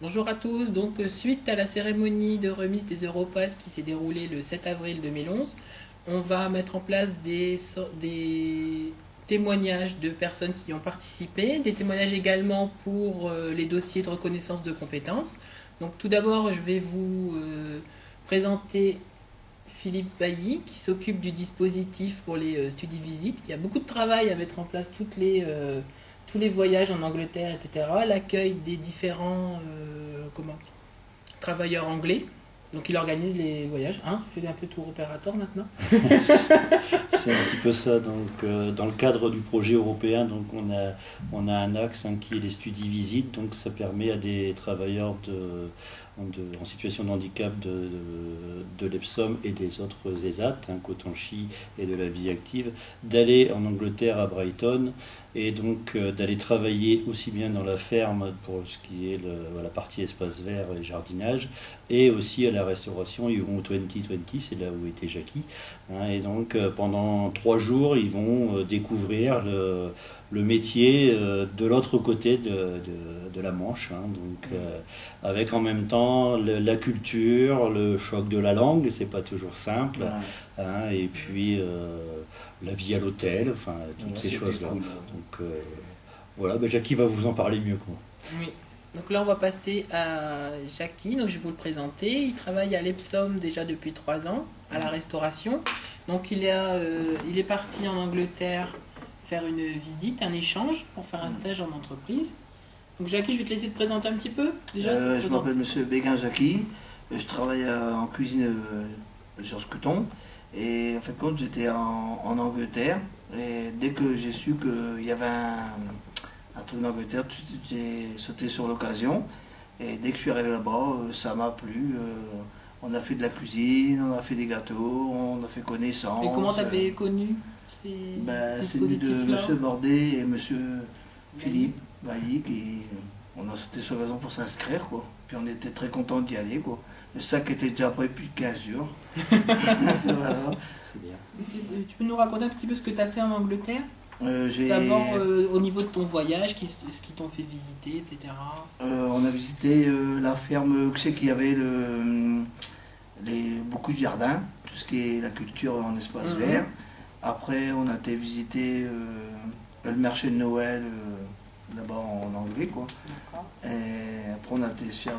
Bonjour à tous, donc suite à la cérémonie de remise des Europass qui s'est déroulée le 7 avril 2011, on va mettre en place des témoignages de personnes qui y ont participé, des témoignages également pour les dossiers de reconnaissance de compétences. Donc tout d'abord, je vais vous présenter Philippe Bailly qui s'occupe du dispositif pour les studies-visites, qui a beaucoup de travail à mettre en place tous les voyages en Angleterre, etc. L'accueil des différents travailleurs anglais. Donc il organise les voyages. Hein, tu fais un peu tour opérateur maintenant. C'est un petit peu ça. Donc, dans le cadre du projet européen, donc on a un axe qui est les studies-visites. Donc ça permet à des travailleurs en situation de handicap de l'EPSOM et des autres ESAT, Cotonchi et de la vie active, d'aller en Angleterre à Brighton et donc d'aller travailler aussi bien dans la ferme pour ce qui est la partie espace vert et jardinage, et aussi à la restauration. Ils vont au 2020, c'est là où était Jackie, et donc pendant 3 jours ils vont découvrir le métier de l'autre côté de la Manche, donc avec en même temps la culture, le choc de la langue, c'est pas toujours simple, et puis la vie à l'hôtel, enfin toutes ces choses-là. Cool. Donc voilà, Jackie va vous en parler mieux que moi. Oui. Donc là on va passer à Jackie, donc je vais vous le présenter. Il travaille à l'Epsom déjà depuis 3 ans, à la restauration. Donc il est parti en Angleterre faire une visite, un échange pour faire un stage en entreprise. Donc Jackie, je vais te laisser te présenter un petit peu déjà. Je m'appelle Monsieur Béguin Jackie, je travaille en cuisine Georges Couton, et en fait compte j'étais en Angleterre, et dès que j'ai su qu'il y avait un truc en Angleterre, j'ai sauté sur l'occasion, et dès que je suis arrivé là-bas, ça m'a plu. On a fait de la cuisine, on a fait des gâteaux, on a fait connaissance. Et comment t'avais connu c'est lui de Monsieur Bordet et Monsieur Philippe Bailly, on a sauté sur l'occasion pour s'inscrire, quoi. Puis on était très contents d'y aller, quoi. Le sac était déjà prêt depuis 15 jours. Voilà. C'est bien. Tu peux nous raconter un petit peu ce que tu as fait en Angleterre? D'abord au niveau de ton voyage, ce qui t'ont fait visiter, etc. On a visité la ferme où c'est qu'il y avait beaucoup de jardins, tout ce qui est la culture en espace vert. Après, on a été visiter le marché de Noël là-bas en anglais, quoi. Et après, on a été se faire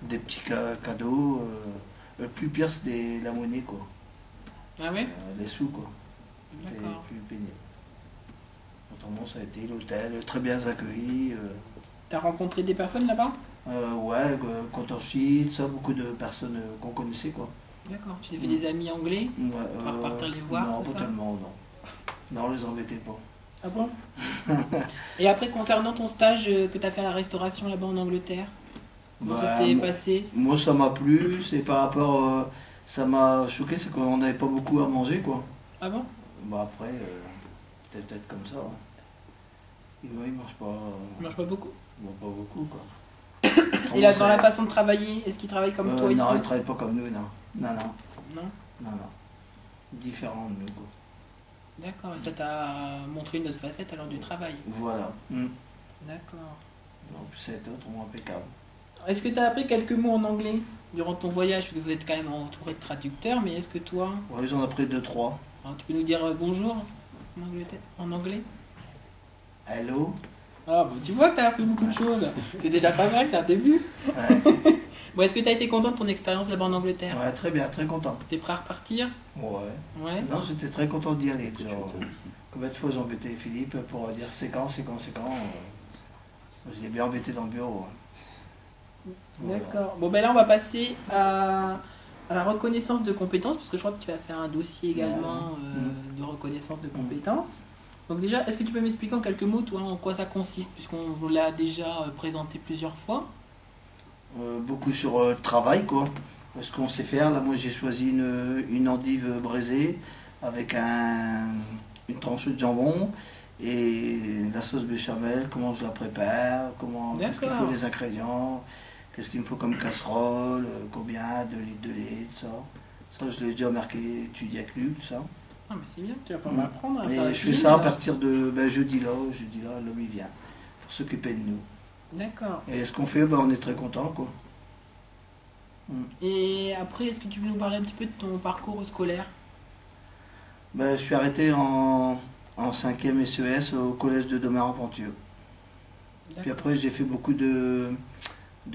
des petits cadeaux. Le plus pire, c'était la monnaie, quoi. Ah ouais? Les sous, quoi. C'était plus pénible. Autrement, ça a été l'hôtel, très bien accueilli. T'as rencontré des personnes là-bas? Ouais, Cotonchi, ça, beaucoup de personnes qu'on connaissait, quoi. D'accord. Tu t'es fait des amis anglais? Ouais, repartir les voir? Non, pas tellement, non. Non, les embêtez pas. Ah bon? Et après, concernant ton stage que tu as fait à la restauration là-bas en Angleterre, comment ça s'est passé? Moi, ça m'a plu. C'est par rapport. Ça m'a choqué, c'est qu'on n'avait pas beaucoup à manger, quoi. Ah bon? Après, c'était peut-être comme ça. Ils mangent pas. Ils mangent pas beaucoup? Bon, pas beaucoup, quoi. Et là, dans la façon de travailler, est-ce qu'ils travaillent comme toi ici? Non, ils travaillent pas comme nous, non. Non. Non? Différent de nous, quoi. D'accord, et ça t'a montré une autre facette alors du travail? Voilà. D'accord. Donc c'est autrement impeccable. Est-ce que tu as appris quelques mots en anglais durant ton voyage? Parce que vous êtes quand même entouré de traducteurs, mais est-ce que toi... Oui, j'en ai appris 2-3. Alors, tu peux nous dire bonjour en anglais? Hello. Ah, bon, tu vois que tu as appris beaucoup de choses. C'est déjà pas mal, c'est un début. Ouais. Bon, est-ce que tu as été content de ton expérience là-bas en Angleterre? Ouais, très bien, très content. T'es prêt à repartir? Ouais. Non, j'étais très content d'y aller. Combien de fois j'ai embêté Philippe pour dire c'est quand. Je l'ai bien embêté dans le bureau. D'accord. Bon, ben là, on va passer à la reconnaissance de compétences, parce que je crois que tu vas faire un dossier également de reconnaissance de compétences. Donc déjà, est-ce que tu peux m'expliquer en quelques mots, toi, en quoi ça consiste, puisqu'on l'a déjà présenté plusieurs fois? Beaucoup sur le travail, quoi. Parce qu'on sait faire. Là, moi, j'ai choisi une endive braisée avec une tranche de jambon et la sauce béchamel. Comment je la prépare, qu'est-ce qu'il faut les ingrédients, qu'est-ce qu'il me faut comme casserole, combien de litres de lait, tout ça. Ça, je l'ai déjà marqué, étudié avec lui, tout ça. Ah, mais c'est bien, tu vas pas m'apprendre à faire Et je fais ça à partir de jeudi là, l'homme il vient pour s'occuper de nous. D'accord. Et ce qu'on fait, ben, on est très content, quoi. Et après, est-ce que tu veux nous parler un petit peu de ton parcours scolaire? Ben, je suis arrêté en 5e SES au collège de Domer-en-Ponthieu. Puis D'accord. après, j'ai fait beaucoup de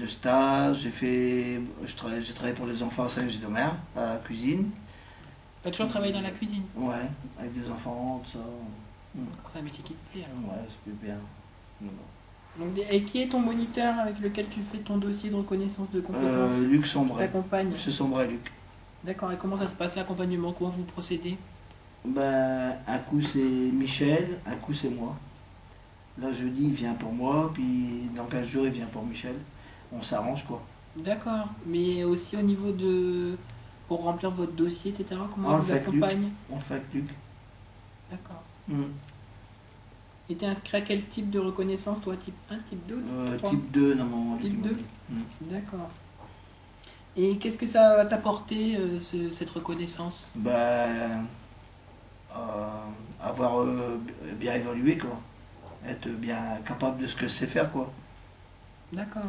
stages. J'ai travaillé pour les enfants à Saint-Domer, à la cuisine. Tu as toujours travaillé dans la cuisine? Ouais, avec des enfants, tout ça. C'est un métier qui te plaît alors. Ouais, c'est plus bien. Donc, et qui est ton moniteur avec lequel tu fais ton dossier de reconnaissance de compétences? Luc Qui Sombray. t'accompagne? Monsieur Sombray, Luc. D'accord, et comment ça se passe l'accompagnement? Comment vous procédez? Ben, un coup c'est Michel, un coup c'est moi. Là, jeudi, il vient pour moi, puis dans 15 jours, il vient pour Michel. On s'arrange, quoi. D'accord, mais aussi au niveau de... pour remplir votre dossier, etc., comment On on le vous fait avec Luc. accompagne? On le fait avec Luc. D'accord. Mm. Et t'es inscrit à quel type de reconnaissance, toi? Type 1, type 2, type 3? Type 2, normalement. Type Luc, 2. Mm. D'accord. Et qu'est-ce que ça va t'apporter, cette reconnaissance? Ben, avoir bien évolué, quoi. Être bien capable de ce que c'est faire, quoi. D'accord.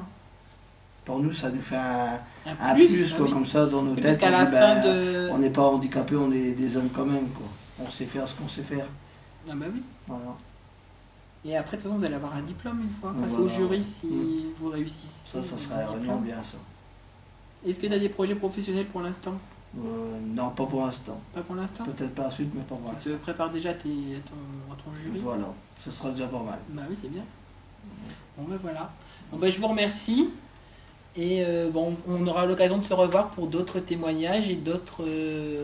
Pour nous, ça nous fait un Un plus, ah quoi, oui. comme ça, dans nos Oui, têtes. parce qu'à On la dit, fin ben, de... on n'est pas handicapés, on est des hommes quand même, quoi. On sait faire ce qu'on sait faire. Ah bah oui. Voilà. Et après, de toute façon, vous allez avoir un diplôme une fois, face Voilà. au jury, si vous réussissez. Ça serait un vraiment diplôme. bien, ça. Est-ce que tu as des projets professionnels pour l'instant? Non, pas pour l'instant. Pas pour l'instant? Peut-être par la suite, mais pas pour Tu l'instant. te prépares déjà à ton jury? Voilà, ce sera déjà pas mal. Bah oui, c'est bien. Bon ben voilà. Bon ben je vous remercie. Et bon, on aura l'occasion de se revoir pour d'autres témoignages et d'autres...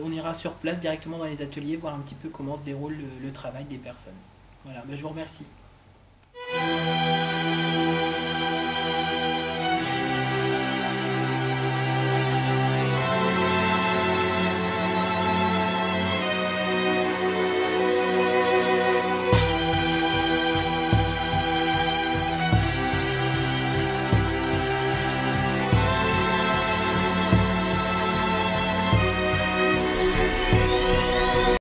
on ira sur place directement dans les ateliers voir un petit peu comment se déroule le travail des personnes. Voilà, ben je vous remercie.